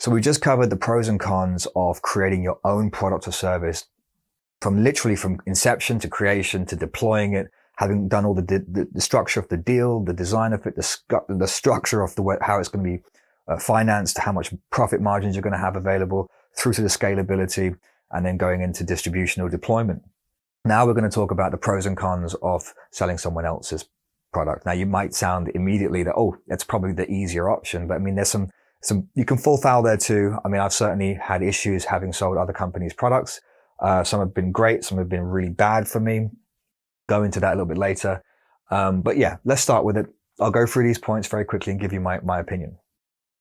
So we just covered the pros and cons of creating your own product or service from inception to creation to deploying it, having done all the structure of the deal, the design of it, the structure of how it's going to be financed, how much profit margins you're going to have available, through to the scalability, and then going into distribution or deployment. Now we're going to talk about the pros and cons of selling someone else's product. Now you might sound immediately that, oh, that's probably the easier option, but I mean, there's some, you can fall foul there too. I mean, I've certainly had issues having sold other companies' products. Some have been great. Some have been really bad for me. Go into that a little bit later. But yeah, let's start with it. I'll go through these points very quickly and give you my opinion.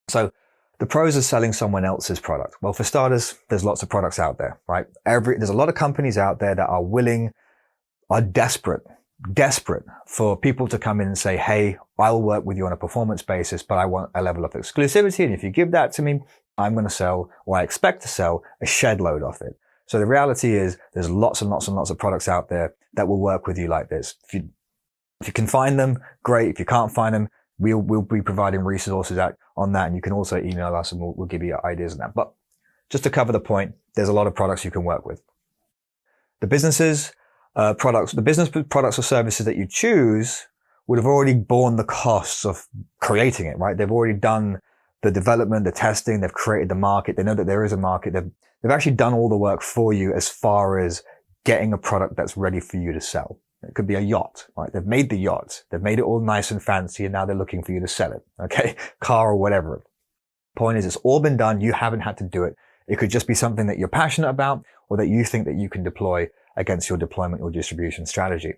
So the pros of selling someone else's product. Well, for starters, there's lots of products out there, right? There's a lot of companies out there that are desperate for people to come in and say, hey, I'll work with you on a performance basis, but I want a level of exclusivity. And if you give that to me, I'm going to sell, or I expect to sell, a shed load of it. So the reality is there's lots and lots and lots of products out there that will work with you like this. If you can find them, great. If you can't find them, we'll be providing resources on that. And you can also email us and we'll give you ideas on that. But just to cover the point, there's a lot of products you can work with. The business products or services that you choose would have already borne the costs of creating it, right? They've already done the development, the testing, they've created the market. They know that there is a market. They've actually done all the work for you as far as getting a product that's ready for you to sell. It could be a yacht, right? They've made the yacht. They've made it all nice and fancy, and now they're looking for you to sell it, okay? Car or whatever. Point is, it's all been done. You haven't had to do it. It could just be something that you're passionate about or that you think that you can deploy against your deployment or distribution strategy.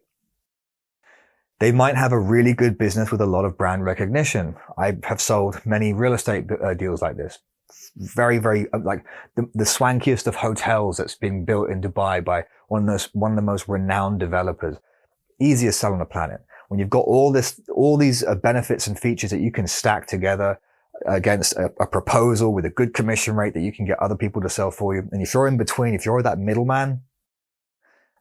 They might have a really good business with a lot of brand recognition. I have sold many real estate deals like this. Very, very, like the swankiest of hotels that's been built in Dubai by one of the most renowned developers. Easiest sell on the planet. When you've got all these benefits and features that you can stack together against a proposal with a good commission rate that you can get other people to sell for you. And if you're in between, if you're that middleman,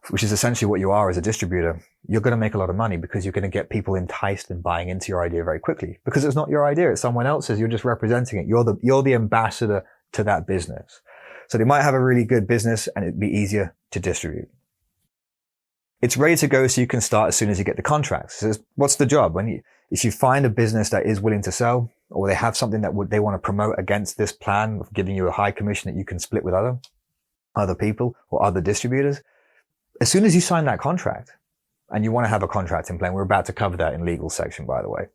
which is essentially what you are as a distributor, you're going to make a lot of money because you're going to get people enticed and buying into your idea very quickly because it's not your idea. It's someone else's. You're just representing it. You're the ambassador to that business. So they might have a really good business and it'd be easier to distribute. It's ready to go so you can start as soon as you get the contracts. So what's the job? If you find a business that is willing to sell or they have something that they want to promote against this plan of giving you a high commission that you can split with other people or other distributors, as soon as you sign that contract, and you want to have a contract in play, and we're about to cover that in legal section, by the way.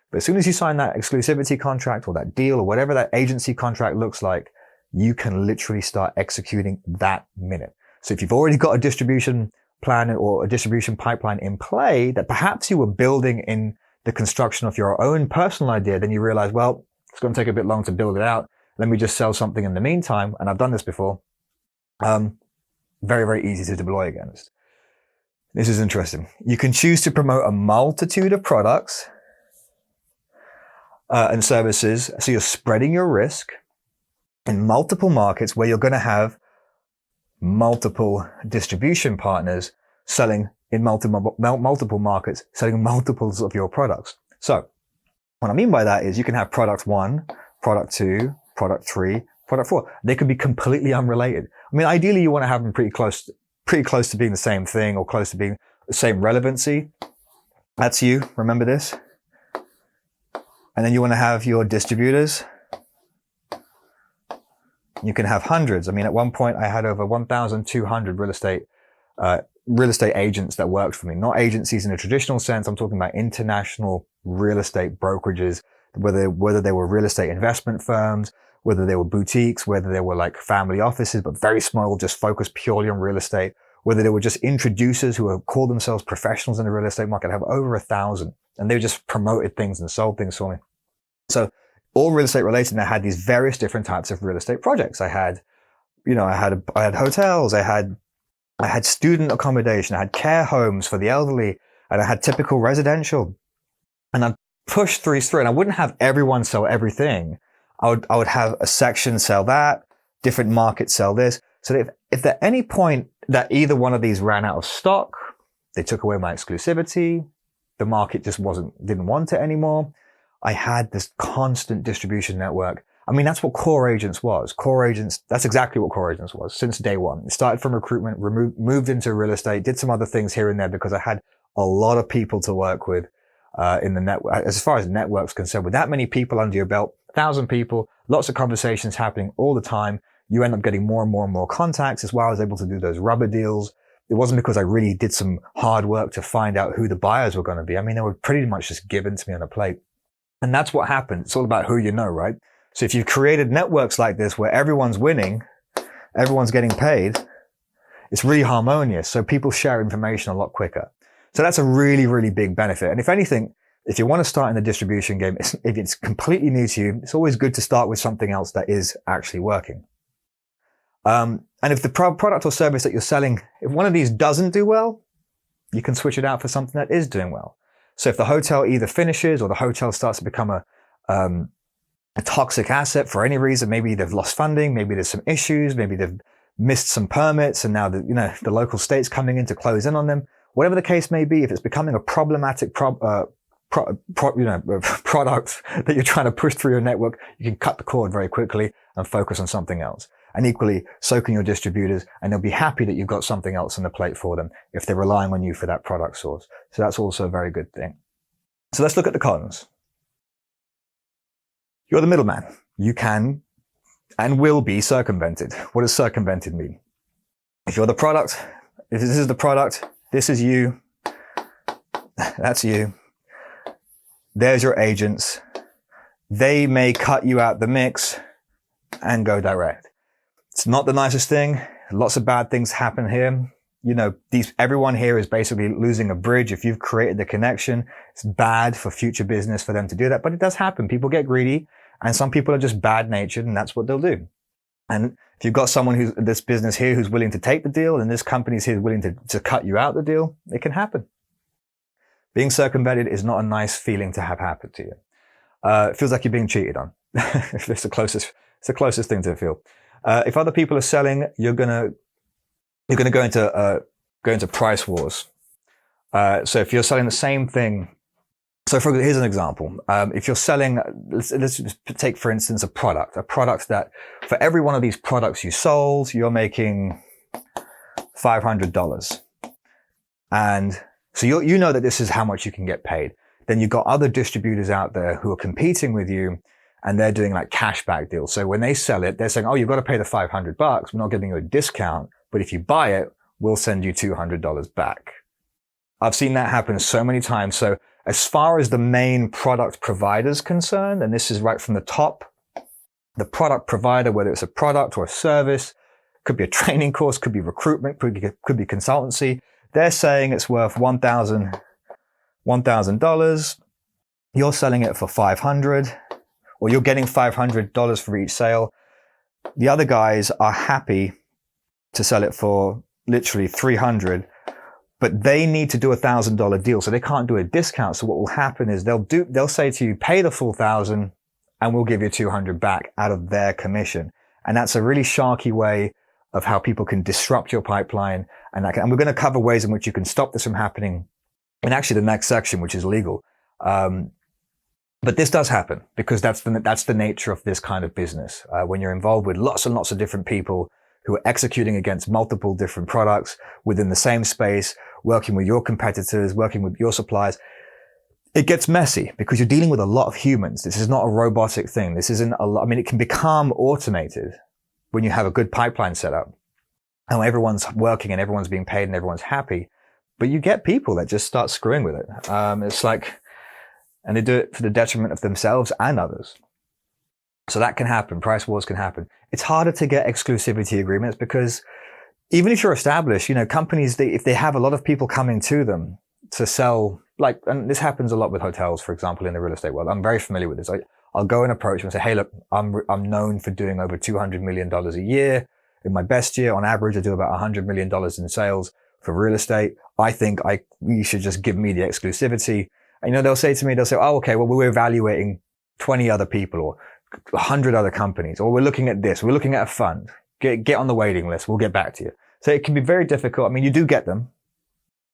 But as soon as you sign that exclusivity contract or that deal or whatever that agency contract looks like, you can literally start executing that minute. So if you've already got a distribution plan or a distribution pipeline in play that perhaps you were building in the construction of your own personal idea, then you realize, well, it's going to take a bit long to build it out. Let me just sell something in the meantime. And I've done this before. Very, very easy to deploy against. This is interesting. You can choose to promote a multitude of products and services. So you're spreading your risk in multiple markets where you're going to have multiple distribution partners selling in multiple markets, selling multiples of your products. So what I mean by that is you can have product 1, product 2, product 3, product 4. They could be completely unrelated. I mean, ideally you want to have them pretty close to being the same thing or close to being the same relevancy. That's you. Remember this. And then you want to have your distributors. You can have hundreds. I mean, at one point I had over 1,200 real estate agents that worked for me. Not agencies in a traditional sense. I'm talking about international real estate brokerages, whether they were real estate investment firms, whether they were boutiques, whether they were like family offices, but very small, just focused purely on real estate, whether they were just introducers who have called themselves professionals in the real estate market. I have over 1,000, and they just promoted things and sold things for me. So all real estate related, and I had these various different types of real estate projects. I had hotels, I had student accommodation, I had care homes for the elderly, and I had typical residential. And I'd push these through, and I wouldn't have everyone sell everything. I would have a section sell that, different markets sell this. So if at any point that either one of these ran out of stock, they took away my exclusivity, the market just didn't want it anymore, I had this constant distribution network. I mean, that's what core agents was. Core agents, that's exactly what core agents was since day one. It started from recruitment, moved into real estate, did some other things here and there because I had a lot of people to work with, in the network. As far as networks concerned, with that many people under your belt, 1,000 people, lots of conversations happening all the time, you end up getting more and more and more contacts. As well, I was able to do those rubber deals. It wasn't because I really did some hard work to find out who the buyers were going to be. I mean, they were pretty much just given to me on a plate. And that's what happened. It's all about who you know, right? So if you've created networks like this where everyone's winning, everyone's getting paid, it's really harmonious. So people share information a lot quicker. So that's a really, really big benefit. And if anything, if you want to start in the distribution game, if it's completely new to you, it's always good to start with something else that is actually working. And if the product or service that you're selling, if one of these doesn't do well, you can switch it out for something that is doing well. So if the hotel either finishes or the hotel starts to become a toxic asset for any reason, maybe they've lost funding, maybe there's some issues, maybe they've missed some permits and now the local state's coming in to close in on them, whatever the case may be, if it's becoming a problematic product that you're trying to push through your network, you can cut the cord very quickly and focus on something else. And equally, so can your distributors, and they'll be happy that you've got something else on the plate for them if they're relying on you for that product source. So that's also a very good thing. So let's look at the cons. You're the middleman. You can and will be circumvented. What does circumvented mean? If you're the product, if this is the product, this is you, that's you. There's your agents. They may cut you out the mix and go direct. It's not the nicest thing. Lots of bad things happen here. Everyone here is basically losing a bridge. If you've created the connection, it's bad for future business for them to do that, but it does happen. People get greedy and some people are just bad natured and that's what they'll do. And if you've got someone who's this business here who's willing to take the deal and this company's here willing to cut you out the deal, it can happen. Being circumvented is not a nice feeling to have happen to you. It feels like you're being cheated on. It's the closest thing to feel. If other people are selling, you're gonna go into price wars. So if you're selling the same thing, here's an example. If you're selling, let's just take for instance a product that for every one of these products you sold, you're making $500, and so you know that this is how much you can get paid. Then you've got other distributors out there who are competing with you and they're doing like cashback deals. So when they sell it, they're saying, oh, you've got to pay the $500. We're not giving you a discount, but if you buy it, we'll send you $200 back. I've seen that happen so many times. So as far as the main product provider is concerned, and this is right from the top, the product provider, whether it's a product or a service, could be a training course, could be recruitment, could be consultancy. They're saying it's worth $1,000. You're selling it for $500, or you're getting $500 for each sale. The other guys are happy to sell it for literally $300, but they need to do $1,000 deal, so they can't do a discount. So what will happen is they'll say to you, pay the full $1,000 and we'll give you $200 back out of their commission. And that's a really sharky way of how people can disrupt your pipeline. And we're going to cover ways in which you can stop this from happening in actually the next section, which is legal. But this does happen because that's the nature of this kind of business. When you're involved with lots and lots of different people who are executing against multiple different products within the same space, working with your competitors, working with your suppliers, it gets messy because you're dealing with a lot of humans. This is not a robotic thing. This isn't it can become automated when you have a good pipeline set up and everyone's working and everyone's being paid and everyone's happy. But you get people that just start screwing with it. And they do it for the detriment of themselves and others. So that can happen. Price wars can happen. It's harder to get exclusivity agreements because even if you're established, companies, if they have a lot of people coming to them to sell, and this happens a lot with hotels, for example, in the real estate world. I'm very familiar with this. I'll go and approach them and say, hey, look, I'm known for doing over $200 million a year. In my best year, on average, I do about $100 million in sales for real estate. I think you should just give me the exclusivity. And, they'll say, oh, okay, well, we're evaluating 20 other people or 100 other companies, or we're looking at this. We're looking at a fund. Get on the waiting list. We'll get back to you. So it can be very difficult. I mean, you do get them.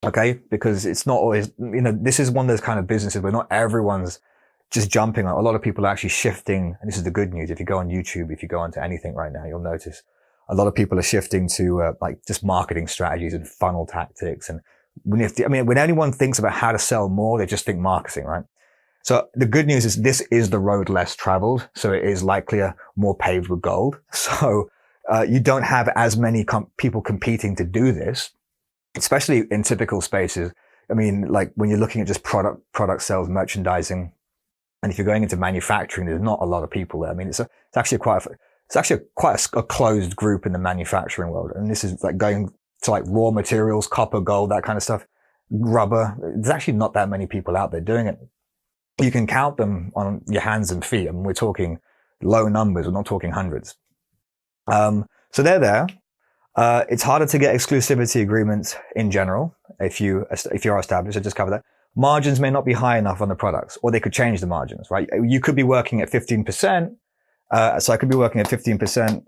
Okay. Because it's not always, this is one of those kind of businesses where not everyone's just jumping on. A lot of people are actually shifting, and this is the good news. If you go on YouTube, if you go onto anything right now, you'll notice a lot of people are shifting to like just marketing strategies and funnel tactics. And when anyone thinks about how to sell more, they just think marketing, right? So the good news is this is the road less traveled. So it is likelier more paved with gold. So you don't have as many people competing to do this, especially in typical spaces. I mean, like when you're looking at just product sales, merchandising, and if you're going into manufacturing, there's not a lot of people there. I mean, it's actually quite a closed group in the manufacturing world. And this is like going to like raw materials, copper, gold, that kind of stuff, rubber. There's actually not that many people out there doing it. You can count them on your hands and feet. I mean, we're talking low numbers. We're not talking hundreds. So they're there. It's harder to get exclusivity agreements in general if you're established. I just covered that. Margins may not be high enough on the products, or they could change the margins, right? You could be working at 15%. So I could be working at 15%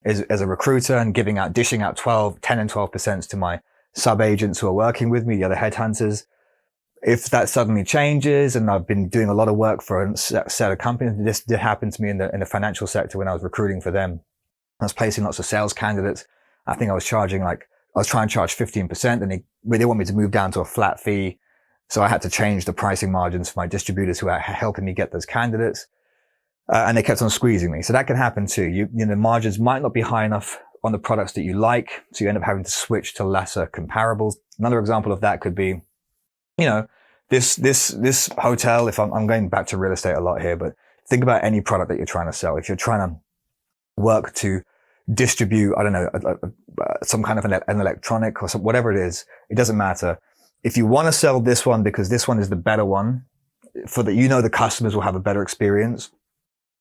as a recruiter and dishing out 10 and 12% to my sub-agents who are working with me, the other headhunters. If that suddenly changes, and I've been doing a lot of work for a set of companies, this did happen to me in the financial sector when I was recruiting for them. I was placing lots of sales candidates. I think I was trying to charge 15%, and they want me to move down to a flat fee. So I had to change the pricing margins for my distributors who are helping me get those candidates. And they kept on squeezing me. So that can happen too. You know, margins might not be high enough on the products that you like. So you end up having to switch to lesser comparables. Another example of that could be, you know, this hotel, if I'm going back to real estate a lot here, but think about any product that you're trying to sell. If you're trying to work to distribute, I don't know, some kind of an electronic or whatever it is, it doesn't matter. If you want to sell this one because this one is the better one, the customers will have a better experience,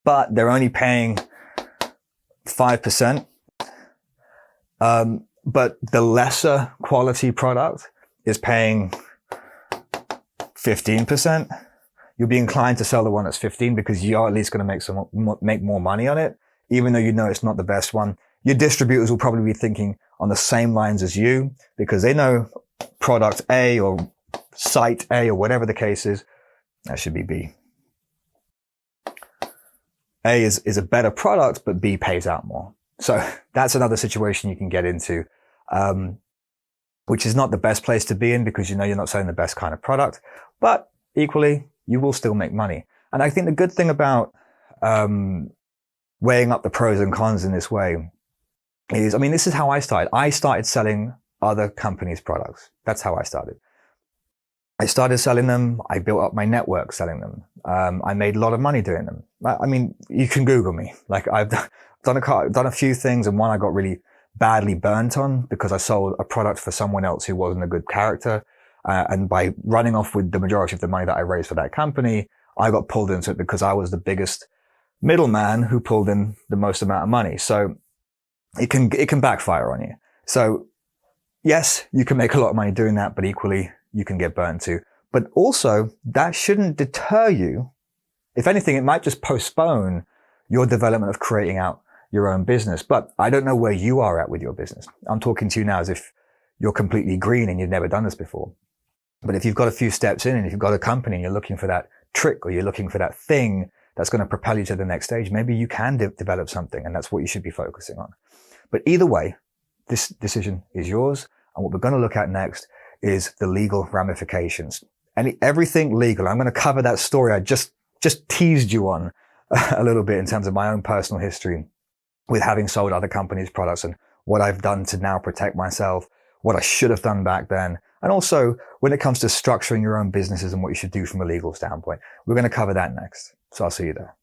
but they're only paying 5%. But the lesser quality product is paying 15%. You'll be inclined to sell the one that's 15 because you're at least going to make more money on it, even though you know it's not the best one. Your distributors will probably be thinking on the same lines as you because they know product A or site A or whatever the case is. That should be B. A is a better product, but B pays out more. So that's another situation you can get into, which is not the best place to be in because you know you're not selling the best kind of product, but equally you will still make money. And I think the good thing about weighing up the pros and cons in this way is, I mean, this is how I started. I started selling other companies' products. That's how I started. I started selling them. I built up my network selling them. I made a lot of money doing them. I mean, you can Google me. Like I've done a few things, and one I got really badly burnt on because I sold a product for someone else who wasn't a good character. And by running off with the majority of the money that I raised for that company, I got pulled into it because I was the biggest middleman who pulled in the most amount of money. So it can backfire on you. So yes, you can make a lot of money doing that, but equally you can get burnt too. But also that shouldn't deter you. If anything, it might just postpone your development of creating out your own business. But I don't know where you are at with your business. I'm talking to you now as if you're completely green and you've never done this before. But if you've got a few steps in and if you've got a company and you're looking for that trick or you're looking for that thing that's going to propel you to the next stage, maybe you can develop something, and that's what you should be focusing on. But either way, this decision is yours. And what we're going to look at next is the legal ramifications. Everything legal. I'm going to cover that story I just teased you on a little bit in terms of my own personal history with having sold other companies' products and what I've done to now protect myself, what I should have done back then. And also when it comes to structuring your own businesses and what you should do from a legal standpoint. We're going to cover that next. So I'll see you there.